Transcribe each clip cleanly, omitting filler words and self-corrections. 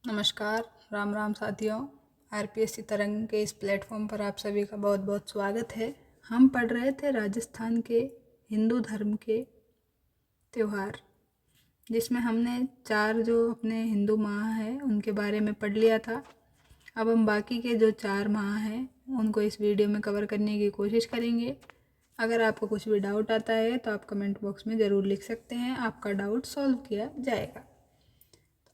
नमस्कार, राम राम साथियों। आरपीएससी तरंग के इस प्लेटफॉर्म पर आप सभी का बहुत बहुत स्वागत है। हम पढ़ रहे थे राजस्थान के हिंदू धर्म के त्यौहार, जिसमें हमने 4 जो अपने हिंदू माह हैं उनके बारे में पढ़ लिया था। अब हम बाकी के जो 4 माह हैं उनको इस वीडियो में कवर करने की कोशिश करेंगे। अगर आपको कुछ भी डाउट आता है तो आप कमेंट बॉक्स में ज़रूर लिख सकते हैं, आपका डाउट सॉल्व किया जाएगा।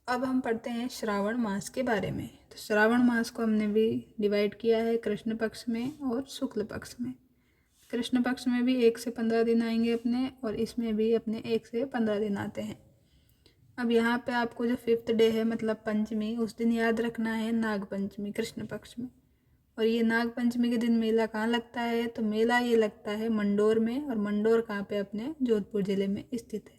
अब हम पढ़ते हैं श्रावण मास के बारे में। तो श्रावण मास को हमने भी डिवाइड किया है कृष्ण पक्ष में और शुक्ल पक्ष में। कृष्ण पक्ष में भी 1 से 15 दिन आएंगे अपने, और इसमें भी अपने 1 से 15 दिन आते हैं। अब यहाँ पे आपको जो 5th डे है मतलब पंचमी, उस दिन याद रखना है नाग पंचमी कृष्ण पक्ष में। और ये नाग पंचमी के दिन मेला कहाँ लगता है? तो मेला ये लगता है मंडोर में, और मंडोर कहाँ पे? अपने जोधपुर ज़िले में स्थित है।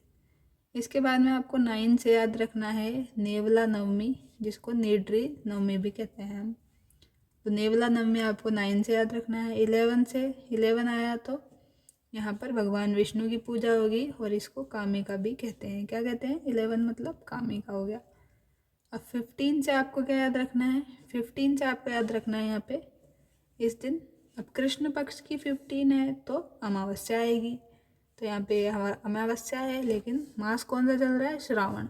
इसके बाद में आपको 9 से याद रखना है नेवला नवमी, जिसको नेड्री नवमी भी कहते हैं हम। तो नेवला नवमी आपको 9 से याद रखना है। 11 से 11 आया तो यहाँ पर भगवान विष्णु की पूजा होगी, और इसको कामिका भी कहते हैं। क्या कहते हैं? 11 मतलब कामिका हो गया। अब 15 से आपको क्या याद रखना है? 15 से आपको याद रखना है यहाँ पे इस दिन, अब कृष्ण पक्ष की 15 है तो अमावस्या आएगी। तो यहाँ पे हमारा अमावस्या है, लेकिन मास कौन सा चल रहा है? श्रावण।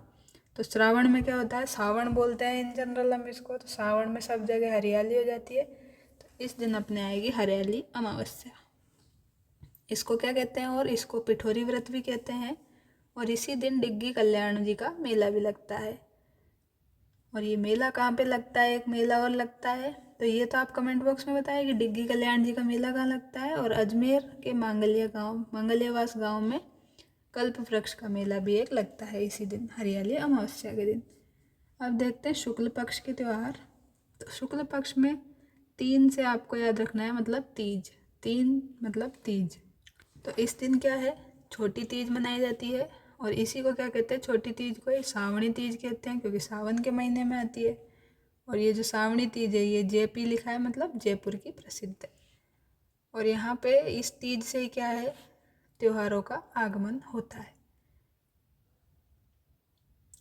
तो श्रावण में क्या होता है? सावन बोलते हैं इन जनरल हम इसको। तो सावन में सब जगह हरियाली हो जाती है, तो इस दिन अपने आएगी हरियाली अमावस्या। इसको क्या कहते हैं? और इसको पिठोरी व्रत भी कहते हैं। और इसी दिन डिग्गी कल्याण जी का मेला भी लगता है। और ये मेला कहाँ पे लगता है? एक मेला और लगता है, तो ये तो आप कमेंट बॉक्स में बताएं कि डिग्गी कल्याण जी का मेला कहाँ लगता है। और अजमेर के मांगलियावास गांव में कल्प वृक्ष का मेला भी एक लगता है इसी दिन, हरियाली अमावस्या के दिन। अब देखते हैं शुक्ल पक्ष के त्यौहार। तो शुक्ल पक्ष में 3 से आपको याद रखना है, मतलब तीज। 3 मतलब तीज। तो इस दिन क्या है? छोटी तीज मनाई जाती है। और इसी को क्या कहते हैं? छोटी तीज को सावणी तीज कहते हैं, क्योंकि सावन के महीने में आती है। और ये जो सावणी तीज है ये जेपी लिखा है, मतलब जयपुर की प्रसिद्ध है। और यहाँ पे इस तीज से क्या है? त्योहारों का आगमन होता है।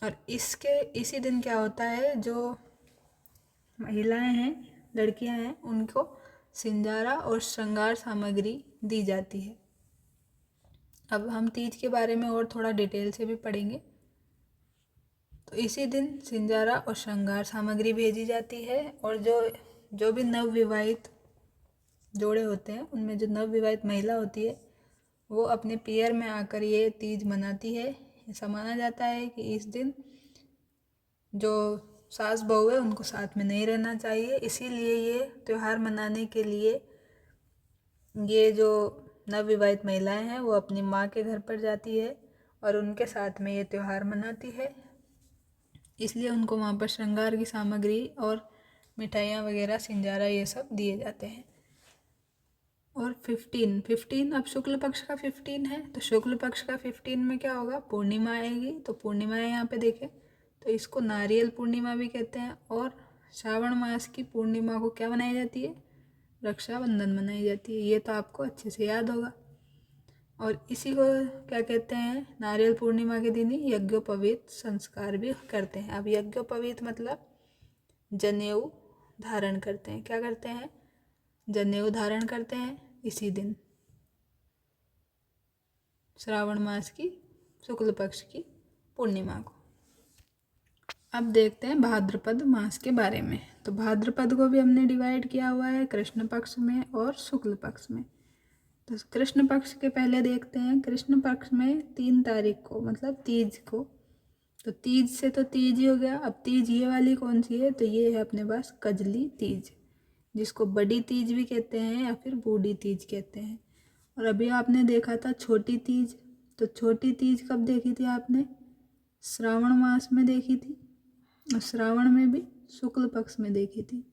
और इसी दिन क्या होता है? जो महिलाएं हैं, लड़कियां हैं, उनको सिंजारा और श्रृंगार सामग्री दी जाती है। अब हम तीज के बारे में और थोड़ा डिटेल से भी पढ़ेंगे। तो इसी दिन सिंजारा और श्रृंगार सामग्री भेजी जाती है। और जो भी नवविवाहित जोड़े होते हैं, उनमें जो नवविवाहित महिला होती है वो अपने पियर में आकर ये तीज मनाती है। ऐसा माना जाता है कि इस दिन जो सास बहू है उनको साथ में नहीं रहना चाहिए, इसीलिए ये त्यौहार मनाने के लिए ये जो नवविवाहित महिलाएं हैं वो अपनी माँ के घर पर जाती है और उनके साथ में ये त्यौहार मनाती है। इसलिए उनको वहाँ पर श्रृंगार की सामग्री और मिठाइयाँ वगैरह, सिंजारा, ये सब दिए जाते हैं। और 15 अब शुक्ल पक्ष का 15 है, तो शुक्ल पक्ष का 15 में क्या होगा? पूर्णिमा आएगी। तो पूर्णिमा यहाँ पे देखें तो इसको नारियल पूर्णिमा भी कहते हैं। और श्रावण मास की पूर्णिमा को क्या मनाई जाती है? रक्षाबंधन मनाई जाती है। ये तो आपको अच्छे से याद होगा। और इसी को क्या कहते हैं? नारियल पूर्णिमा के दिन ही यज्ञोपवीत संस्कार भी करते हैं। अब यज्ञोपवीत मतलब जनेऊ धारण करते हैं। क्या करते हैं? जनेऊ धारण करते हैं इसी दिन, श्रावण मास की शुक्ल पक्ष की पूर्णिमा को। अब देखते हैं भाद्रपद मास के बारे में। तो भाद्रपद को भी हमने डिवाइड किया हुआ है कृष्ण पक्ष में और शुक्ल पक्ष में। तो कृष्ण पक्ष के पहले देखते हैं। कृष्ण पक्ष में 3 तारीख को, मतलब तीज को। तो तीज से तो तीज ही हो गया। अब तीज ये वाली कौन सी है? तो ये है अपने पास कजली तीज, जिसको बड़ी तीज भी कहते हैं या फिर बूढ़ी तीज कहते हैं। और अभी आपने देखा था छोटी तीज। तो छोटी तीज कब देखी थी आपने? श्रावण मास में देखी थी, और श्रावण में भी शुक्ल पक्ष में देखी थी।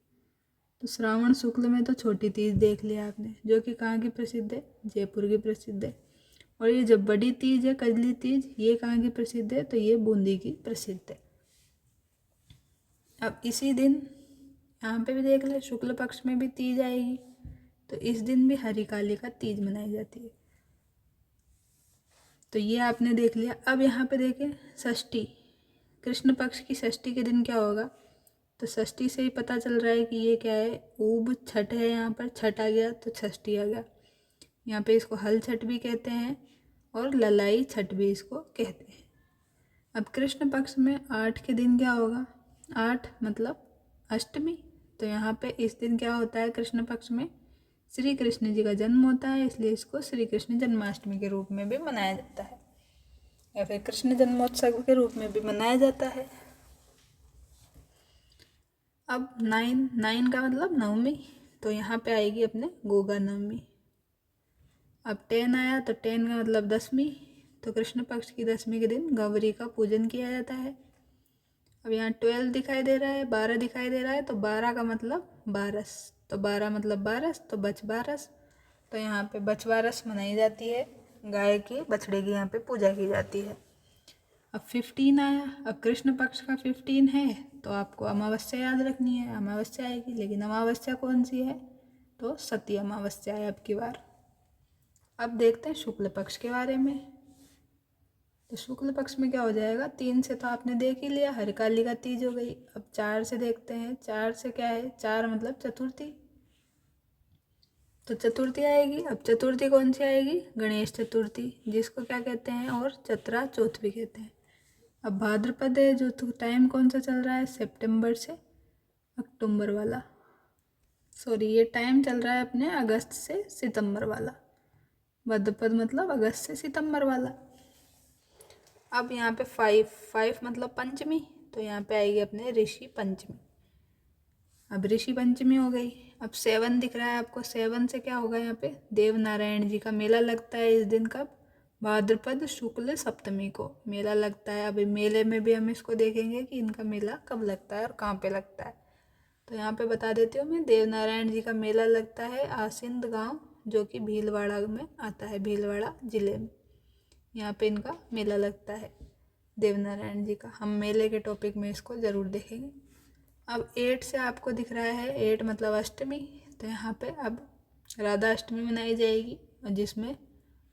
तो श्रावण शुक्ल में तो छोटी तीज देख लिया आपने, जो कि कहाँ की प्रसिद्ध है? जयपुर की प्रसिद्ध है। और ये जो बड़ी तीज है कजली तीज, ये कहाँ की प्रसिद्ध है? तो ये बूंदी की प्रसिद्ध है। अब इसी दिन यहाँ पे भी देख ले, शुक्ल पक्ष में भी तीज आएगी। तो इस दिन भी हरिकालिका तीज मनाई जाती है। तो ये आपने देख लिया। अब यहाँ पे देखें षष्ठी, कृष्ण पक्ष की षष्ठी के दिन क्या होगा? तो षष्ठी से ही पता चल रहा है कि ये क्या है, ऊब छठ है, यहाँ पर छठ आ गया तो षष्ठी आ गया। यहाँ पे इसको हल छठ भी कहते हैं और ललाई छठ भी इसको कहते हैं। अब कृष्ण पक्ष में 8 के दिन क्या होगा, 8 मतलब अष्टमी। तो यहाँ पे इस दिन क्या होता है, कृष्ण पक्ष में श्री कृष्ण जी का जन्म होता है, इसलिए इसको श्री कृष्ण जन्माष्टमी के रूप में भी मनाया जाता है या फिर कृष्ण जन्मोत्सव के रूप में भी मनाया जाता है। अब 9 का मतलब नवमी, तो यहाँ पे आएगी अपने गोगा नवमी। अब 10 आया तो 10 का मतलब दसवीं, तो कृष्ण पक्ष की दसवीं के दिन गौरी का पूजन किया जाता है। अब यहाँ 12 दिखाई दे रहा है, 12 दिखाई दे रहा है, तो 12 का मतलब बारस, तो 12 मतलब बारस, तो बछ बारस, तो यहाँ पे बछ बारस मनाई जाती है, गाय के बछड़े की यहाँ पे पूजा की जाती है। अब 15 आया, अब कृष्ण पक्ष का 15 है तो आपको अमावस्या याद रखनी है, अमावस्या आएगी, लेकिन अमावस्या कौन सी है, तो सती अमावस्या है अब की बार। अब देखते हैं शुक्ल पक्ष के बारे में। तो शुक्ल पक्ष में क्या हो जाएगा, 3 से तो आपने देख ही लिया, हरतालिका तीज हो गई। अब 4 से देखते हैं, 4 से क्या है, 4 मतलब चतुर्थी, तो चतुर्थी आएगी। अब चतुर्थी कौन सी आएगी, गणेश चतुर्थी, जिसको क्या कहते हैं और चतरा चौथ भी कहते हैं। अब भाद्रपद है, जो तो टाइम कौन सा चल रहा है, सितंबर से अक्टूबर वाला, सॉरी ये टाइम चल रहा है अपने अगस्त से सितंबर वाला, भाद्रपद मतलब अगस्त से सितंबर वाला। अब यहाँ पे 5 मतलब पंचमी, तो यहाँ पे आएगी अपने ऋषि पंचमी। अब ऋषि पंचमी हो गई। अब 7 दिख रहा है आपको, 7 से क्या होगा, यहाँ पे देव नारायण जी का मेला लगता है इस दिन, कब, भाद्रपद शुक्ल सप्तमी को मेला लगता है। अभी मेले में भी हम इसको देखेंगे कि इनका मेला कब लगता है और कहाँ पे लगता है। तो यहाँ पे बता देती हूँ मैं, देव नारायण जी का मेला लगता है आसिंद गांव, जो कि भीलवाड़ा में आता है, भीलवाड़ा जिले में, यहाँ पे इनका मेला लगता है देव नारायण जी का। हम मेले के टॉपिक में इसको ज़रूर देखेंगे। अब 8 से आपको दिख रहा है, 8 मतलब अष्टमी, तो यहाँ पे अब राधा अष्टमी मनाई जाएगी और जिसमें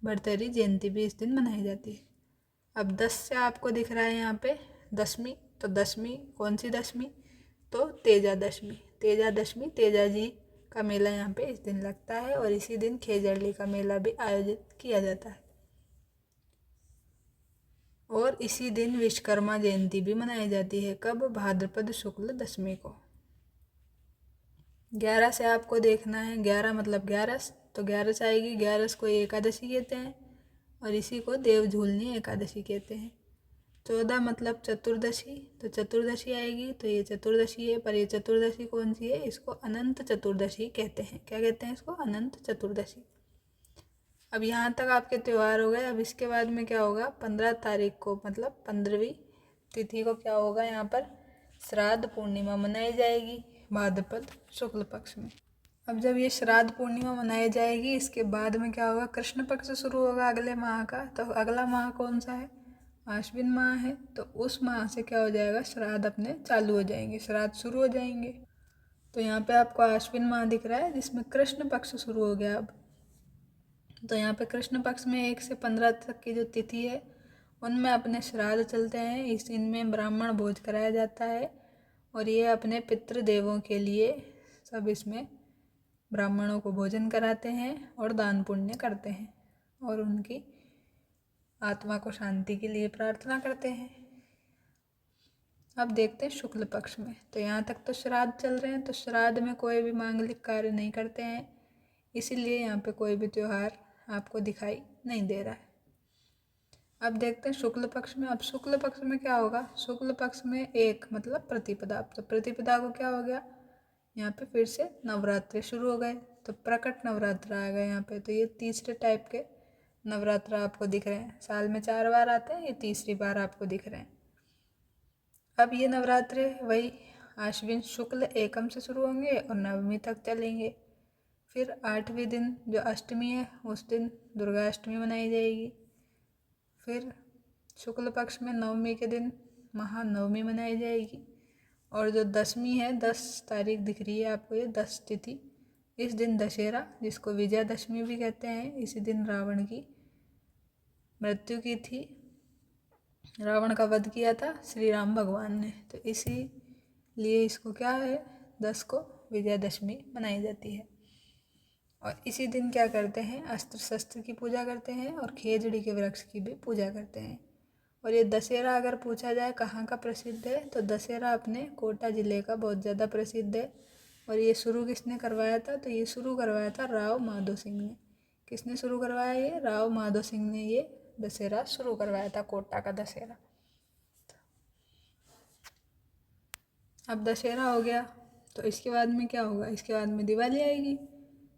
भर्तृहरि जयंती भी इस दिन मनाई जाती है। अब 10 से आपको दिख रहा है यहाँ पे दसवीं, तो दसवीं कौन सी दशमी, तो तेजा दशमी, तेजा दशमी, तेजा जी का मेला यहाँ पे इस दिन लगता है और इसी दिन खेजड़ली का मेला भी आयोजित किया जाता है। और इसी दिन विश्वकर्मा जयंती भी मनाई जाती है, कब, भाद्रपद शुक्ल दशमी को। 11 से आपको देखना है, 11 मतलब 11, तो 11 आएगी, 11 को एकादशी कहते हैं और इसी को देवझूलनी एकादशी कहते हैं। 14 मतलब चतुर्दशी, तो चतुर्दशी आएगी, तो ये चतुर्दशी है, पर ये चतुर्दशी कौन सी है, इसको अनंत चतुर्दशी कहते हैं। क्या कहते हैं इसको, अनंत चतुर्दशी। अब यहाँ तक आपके त्यौहार हो गए। अब इसके बाद में क्या होगा, 15 तारीख को मतलब 15वीं तिथि को क्या होगा, यहाँ पर श्राद्ध पूर्णिमा मनाई जाएगी भाद्रपद शुक्ल पक्ष में। अब जब ये श्राद्ध पूर्णिमा मनाई जाएगी, इसके बाद में क्या होगा, कृष्ण पक्ष शुरू होगा अगले माह का। तो अगला माह कौन सा है, आश्विन माह है, तो उस माह से क्या हो जाएगा, श्राद्ध अपने चालू हो जाएंगे, श्राद्ध शुरू हो जाएंगे। तो यहाँ पे आपको आश्विन माह दिख रहा है जिसमें कृष्ण पक्ष शुरू हो गया। अब तो यहाँ पे कृष्ण पक्ष में 1 से 15 तक की जो तिथि है उनमें अपने श्राद्ध चलते हैं। इस दिन में ब्राह्मण भोज कराया जाता है और ये अपने पितृदेवों के लिए सब इसमें ब्राह्मणों को भोजन कराते हैं और दान पुण्य करते हैं और उनकी आत्मा को शांति के लिए प्रार्थना करते हैं। अब देखते हैं शुक्ल पक्ष में। तो यहाँ तक तो श्राद्ध चल रहे हैं, तो श्राद्ध में कोई भी मांगलिक कार्य नहीं करते हैं, इसीलिए यहाँ पे कोई भी त्यौहार आपको दिखाई नहीं दे रहा है। अब देखते हैं शुक्ल पक्ष में। अब शुक्ल पक्ष में क्या होगा, शुक्ल पक्ष में 1 मतलब प्रतिपदा, तो प्रतिपदा को क्या हो गया, यहाँ पे फिर से नवरात्रे शुरू हो गए, तो प्रकट नवरात्र आ गए यहाँ पे। तो ये तीसरे टाइप के नवरात्र आपको दिख रहे हैं, साल में 4 बार आते हैं, ये तीसरी बार आपको दिख रहे हैं। अब ये नवरात्रे वही आश्विन शुक्ल एकम से शुरू होंगे और नवमी तक चलेंगे। फिर 8वें दिन जो अष्टमी है उस दिन दुर्गा अष्टमी मनाई जाएगी। फिर शुक्ल पक्ष में नवमी के दिन महानवमी मनाई जाएगी और जो दसवीं है 10 तारीख दिख रही है आपको, ये 10 तिथि, इस दिन दशहरा जिसको विजयादशमी भी कहते हैं, इसी दिन रावण की मृत्यु की थी, रावण का वध किया था श्री राम भगवान ने। तो इसी लिए इसको क्या है, 10 को विजयादशमी मनाई जाती है। और इसी दिन क्या करते हैं, अस्त्र शस्त्र की पूजा करते हैं और खेजड़ी के वृक्ष की भी पूजा करते हैं। और ये दशहरा अगर पूछा जाए कहाँ का प्रसिद्ध है, तो दशहरा अपने कोटा ज़िले का बहुत ज़्यादा प्रसिद्ध है। और ये शुरू किसने करवाया था, तो ये शुरू करवाया था राव माधो सिंह ने। किसने शुरू करवाया, ये राव माधो सिंह ने ये दशहरा शुरू करवाया था, कोटा का दशहरा। अब दशहरा हो गया, तो इसके बाद में क्या होगा, इसके बाद में दिवाली आएगी।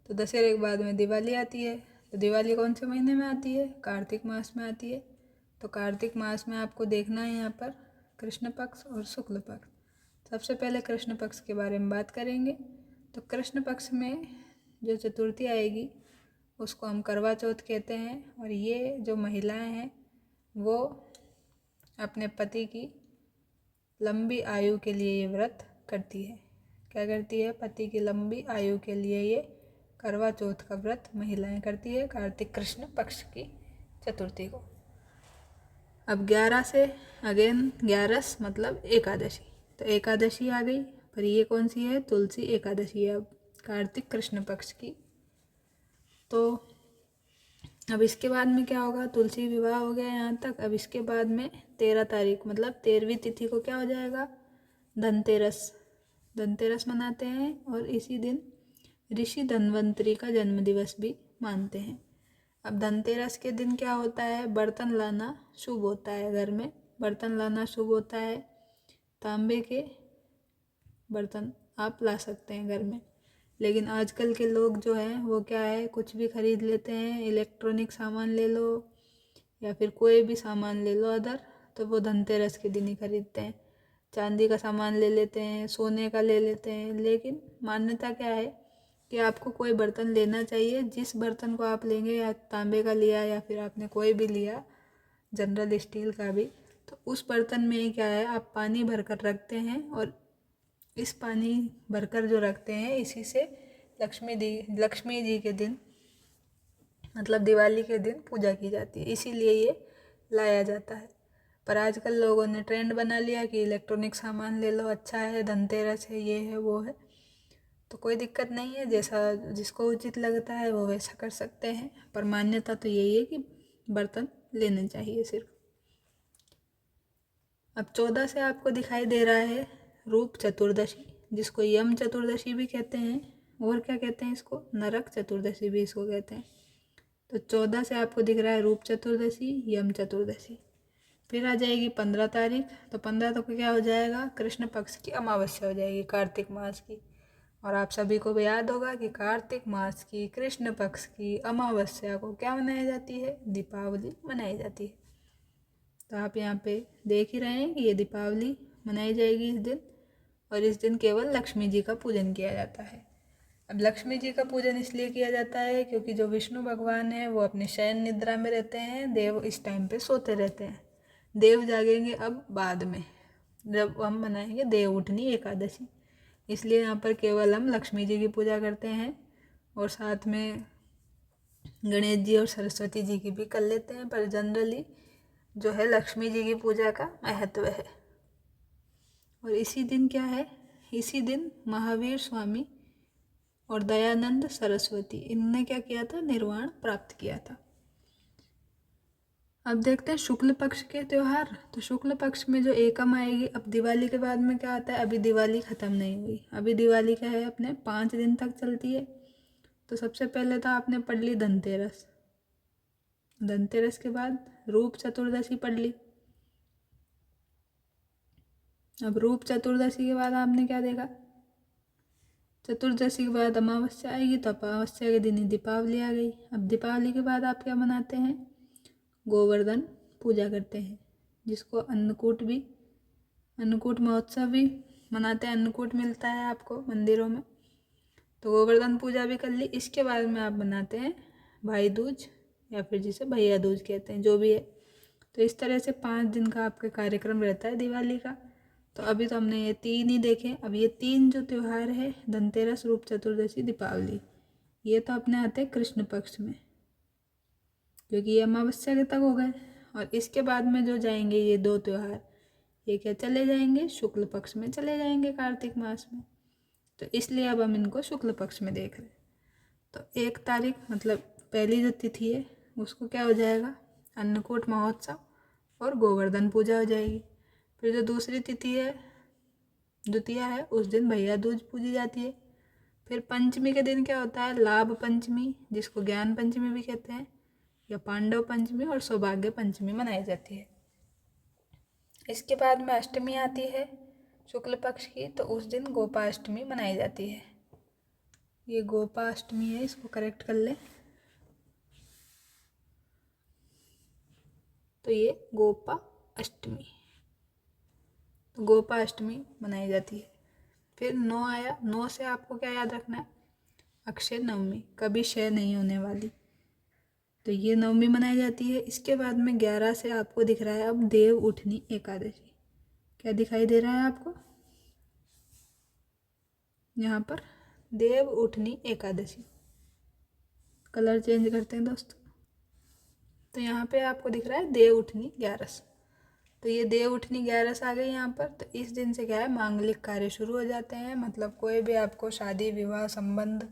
तो दशहरे के बाद में दिवाली आती है। तो दिवाली कौन से महीने में आती है, कार्तिक मास में आती है। तो कार्तिक मास में आपको देखना है यहाँ पर कृष्ण पक्ष और शुक्ल पक्ष। सबसे पहले कृष्ण पक्ष के बारे में बात करेंगे। तो कृष्ण पक्ष में जो चतुर्थी आएगी उसको हम करवा चौथ कहते हैं। और ये जो महिलाएं हैं वो अपने पति की लंबी आयु के लिए ये व्रत करती है। क्या करती है, पति की लंबी आयु के लिए ये करवा चौथ का व्रत महिलाएं करती है कार्तिक कृष्ण पक्ष की चतुर्थी को। अब 11 से अगेन 11 मतलब एकादशी। तो एकादशी आ गई, पर ये कौन सी है, तुलसी एकादशी है अब कार्तिक कृष्ण पक्ष की। तो अब इसके बाद में क्या होगा, तुलसी विवाह हो गया यहाँ तक। अब इसके बाद में 13 तारीख मतलब 13वीं तिथि को क्या हो जाएगा, धनतेरस। धनतेरस मनाते हैं और इसी दिन ऋषि धन्वंतरी का जन्म दिवस भी मानते हैं। अब धनतेरस के दिन क्या होता है, बर्तन लाना शुभ होता है, घर में बर्तन लाना शुभ होता है। तांबे के बर्तन आप ला सकते हैं घर में। लेकिन आजकल के लोग जो हैं वो क्या है, कुछ भी खरीद लेते हैं, इलेक्ट्रॉनिक सामान ले लो या फिर कोई भी सामान ले लो अदर, तो वो धनतेरस के दिन ही खरीदते हैं। चांदी का सामान ले लेते हैं, सोने का ले लेते हैं। लेकिन मान्यता क्या है कि आपको कोई बर्तन लेना चाहिए, जिस बर्तन को आप लेंगे, या तांबे का लिया या फिर आपने कोई भी लिया, जनरल स्टील का भी, तो उस बर्तन में ही क्या है, आप पानी भर कर रखते हैं। और इस पानी भरकर जो रखते हैं, इसी से लक्ष्मी जी के दिन मतलब दिवाली के दिन पूजा की जाती है, इसीलिए ये लाया जाता है। पर आजकल लोगों ने ट्रेंड बना लिया कि इलेक्ट्रॉनिक सामान ले लो, अच्छा है, धनतेरस है, ये है वो है। तो कोई दिक्कत नहीं है, जैसा जिसको उचित लगता है वो वैसा कर सकते हैं। पर मान्यता तो यही है कि बर्तन लेने चाहिए सिर्फ। अब 14 से आपको दिखाई दे रहा है रूप चतुर्दशी, जिसको यम चतुर्दशी भी कहते हैं। और क्या कहते हैं इसको, नरक चतुर्दशी भी इसको कहते हैं। तो 14 से आपको दिख रहा है रूप चतुर्दशी, यम चतुर्दशी। फिर आ जाएगी 15 तारीख। तो 15 को क्या हो जाएगा, कृष्ण पक्ष की अमावस्या हो जाएगी कार्तिक मास की। और आप सभी को भी याद होगा कि कार्तिक मास की कृष्ण पक्ष की अमावस्या को क्या मनाई जाती है, दीपावली मनाई जाती है। तो आप यहाँ पे देख ही रहे हैं कि ये दीपावली मनाई जाएगी इस दिन। और इस दिन केवल लक्ष्मी जी का पूजन किया जाता है। अब लक्ष्मी जी का पूजन इसलिए किया जाता है क्योंकि जो विष्णु भगवान है वो अपने शयन निद्रा में रहते हैं, देव इस टाइम पे सोते रहते हैं। देव जागेंगे अब बाद में, जब हम मनाएंगे देव उठनी एकादशी। इसलिए यहाँ पर केवल हम लक्ष्मी जी की पूजा करते हैं और साथ में गणेश जी और सरस्वती जी की भी कर लेते हैं। पर जनरली जो है लक्ष्मी जी की पूजा का महत्व है। और इसी दिन क्या है, इसी दिन महावीर स्वामी और दयानंद सरस्वती, इनने क्या किया था, निर्वाण प्राप्त किया था। अब देखते हैं शुक्ल पक्ष के त्यौहार। तो शुक्ल पक्ष में जो एकम आएगी, अब दिवाली के बाद में क्या आता है, अभी दिवाली ख़त्म नहीं हुई, अभी दिवाली क्या है अपने 5 दिन तक चलती है। तो सबसे पहले तो आपने पढ़ ली धनतेरस, धनतेरस के बाद रूप चतुर्दशी पढ़ ली। अब रूप चतुर्दशी के बाद आपने क्या देखा, चतुर्दशी के बाद अमावस्या आएगी, तो अमावस्या के दिन ही दीपावली आ गई। अब दीपावली के बाद आप क्या मनाते हैं, गोवर्धन पूजा करते हैं, जिसको अन्नकूट महोत्सव भी मनाते हैं। अन्नकूट मिलता है आपको मंदिरों में, तो गोवर्धन पूजा भी कर ली। इसके बाद में आप मनाते हैं भाई दूज, या फिर जिसे भैया दूज कहते हैं, जो भी है। तो इस तरह से 5 दिन का आपका कार्यक्रम रहता है दिवाली का। तो अभी तो हमने ये 3 ही देखे। अब ये 3 जो त्यौहार है, धनतेरस, रूप चतुर्दशी, दीपावली, ये तो अपने आते हैं कृष्ण पक्ष में, क्योंकि ये अमावस्या के तक हो गए। और इसके बाद में जो जाएंगे ये 2 त्यौहार, ये क्या चले जाएंगे, शुक्ल पक्ष में चले जाएंगे कार्तिक मास में। तो इसलिए अब हम इनको शुक्ल पक्ष में देख रहे हैं। तो 1 तारीख मतलब पहली जो तिथि है उसको क्या हो जाएगा, अन्नकूट महोत्सव और गोवर्धन पूजा हो जाएगी। फिर जो दूसरी तिथि है द्वितीया है, उस दिन भैया दूज पूजी जाती है। फिर पंचमी के दिन क्या होता है, लाभ पंचमी, जिसको ज्ञान पंचमी भी कहते हैं, या पांडव पंचमी और सौभाग्य पंचमी मनाई जाती है। इसके बाद में अष्टमी आती है शुक्ल पक्ष की, तो उस दिन गोपाष्टमी मनाई जाती है। ये गोपाष्टमी है, इसको करेक्ट कर ले। तो ये गोपा अष्टमी, तो गोपा अष्टमी मनाई जाती है। फिर 9 आया, 9 से आपको क्या याद रखना है, अक्षय नवमी, कभी क्षय नहीं होने वाली, तो ये नवमी मनाई जाती है। इसके बाद में 11 से आपको दिख रहा है अब देव उठनी एकादशी। क्या दिखाई दे रहा है आपको यहाँ पर, देव उठनी एकादशी। कलर चेंज करते हैं दोस्तों। तो यहाँ पे आपको दिख रहा है देव उठनी 11। तो ये देव उठनी 11 आ गई यहाँ पर। तो इस दिन से क्या है, मांगलिक कार्य शुरू हो जाते हैं। मतलब कोई भी आपको शादी विवाह संबंध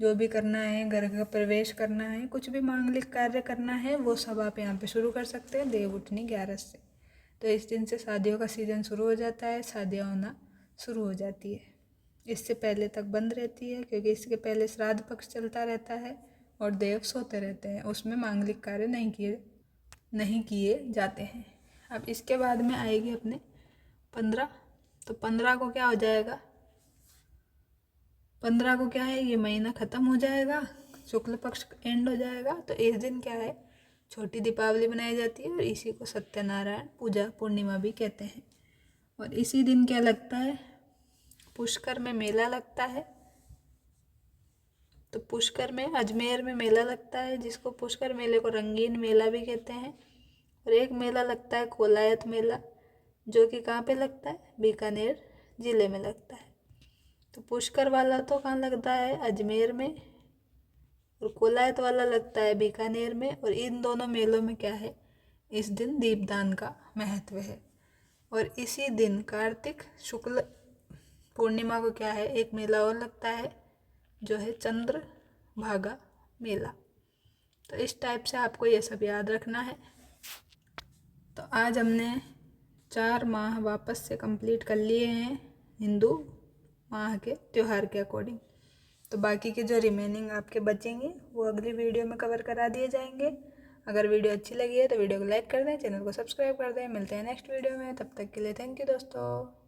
जो भी करना है, घर का प्रवेश करना है, कुछ भी मांगलिक कार्य करना है, वो सब आप यहाँ पे शुरू कर सकते हैं देव उठनी 11 से। तो इस दिन से शादियों का सीजन शुरू हो जाता है, शादियाँ होना शुरू हो जाती है। इससे पहले तक बंद रहती है, क्योंकि इसके पहले श्राद्ध पक्ष चलता रहता है और देव सोते रहते हैं, उसमें मांगलिक कार्य नहीं किए जाते हैं। अब इसके बाद में आएगी अपने 15। तो 15 को क्या हो जाएगा, 15 को क्या है, ये महीना ख़त्म हो जाएगा, शुक्ल पक्ष एंड हो जाएगा। तो इस दिन क्या है, छोटी दीपावली मनाई जाती है और इसी को सत्यनारायण पूजा पूर्णिमा भी कहते हैं। और इसी दिन क्या लगता है, पुष्कर में मेला लगता है। तो पुष्कर में, अजमेर में मेला लगता है, जिसको पुष्कर मेले को रंगीन मेला भी कहते हैं। और एक मेला लगता है कोलायत मेला, जो कि कहाँ पे लगता है, बीकानेर ज़िले में लगता है। तो पुष्कर वाला तो कहाँ लगता है, अजमेर में, और कोलायत वाला लगता है बीकानेर में। और इन दोनों मेलों में क्या है, इस दिन दीपदान का महत्व है। और इसी दिन कार्तिक शुक्ल पूर्णिमा को क्या है, एक मेला और लगता है, जो है चंद्र भागा मेला। तो इस टाइप से आपको ये सब याद रखना है। तो आज हमने 4 माह वापस से कंप्लीट कर लिए हैं हिंदू माह के त्यौहार के अकॉर्डिंग। तो बाकी के जो रिमेनिंग आपके बचेंगे वो अगली वीडियो में कवर करा दिए जाएंगे। अगर वीडियो अच्छी लगी है तो वीडियो को लाइक कर दें, चैनल को सब्सक्राइब कर दें। मिलते हैं नेक्स्ट वीडियो में, तब तक के लिए थैंक यू दोस्तों।